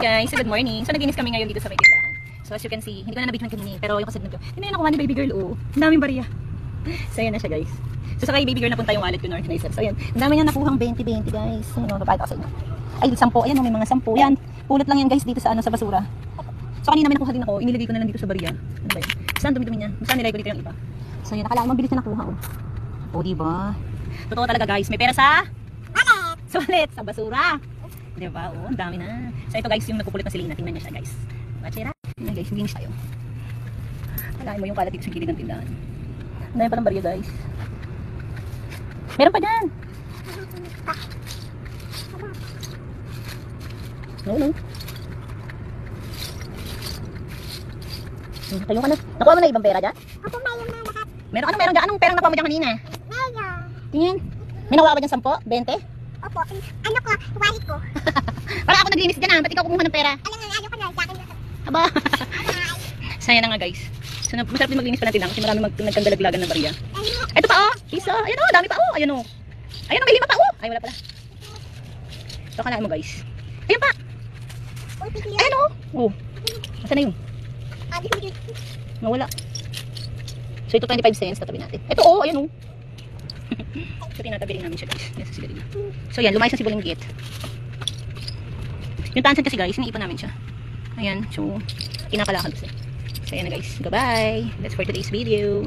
Guys, good morning. So naginis kami ngayon dito sa may tindahan. So as you can see, hindi ko na nabidyoan kanina pero yung kasunod ko. Hindi na nakuha ni baby girl oh. Ang daming bariya. So yan na siya guys. So sa kay baby girl napunta yung wallet ko na organizer. So yan, ang dami niya nakuhang 20-20 guys. Ayun, papakita ko sa inyo. Ay, 10. Ayan oh, may mga 10 yan. Pulot lang yan guys dito sa ano sa basura. So kanina may nakuha din ako, inilagay ko na lang dito sa bariya. Ano ba yan? Saan dumi-dumi niya? Saan nilagay ko dito yung iba? So yan, nakala mabilis na nakuha oh. Oh, diba? Totoo talaga guys, may pera sa wallet, sa basura. Diba? Oh, ang dami na. So ito guys, yung nagpupulit na silina. Tingnan niya siya guys. Watch it out. Tingnan guys, linis tayo. Kalahin mo yung kalat dito sa gilid ng tindahan. Ang dami palang barya guys. Meron pa dyan. No. Tayo ka na. Nakuha mo na ibang pera dyan? Ako mayroon na lahat. Meron dyan? Anong perang nakuha mo dyan kanina? Mayroon. Tingin. May nakuha ka dyan 10? 20? Opo. Ano ko? Wallet ko. Para ako naglinis dyan ah. Ba't ikaw kumuha ng pera? Ano ko na? Sa akin na. Aba. Saya na nga guys. So masarap din maglinis pa ng tindahan kasi marami nagkandalaglagan ng barya. Ito pa oh. Piso. Ayan oh. Dami pa oh. Ayan oh. Ayan oh. May 5 pa oh. Ay wala pala. So kalahin mo guys. Ayan pa. Ayan oh. Oh. Asan na yun? Nawala. So ito 25 cents. Tatabi natin. Ito oh. Ayan oh. So tinatabi rin namin siya guys. Yes, sila din. So yan. Lumayas na si Bulinggit. Yung tansan kasi guys, iniipon namin siya. Ayan, so, kinakalakal siya. So ayan na guys, goodbye. That's for today's video.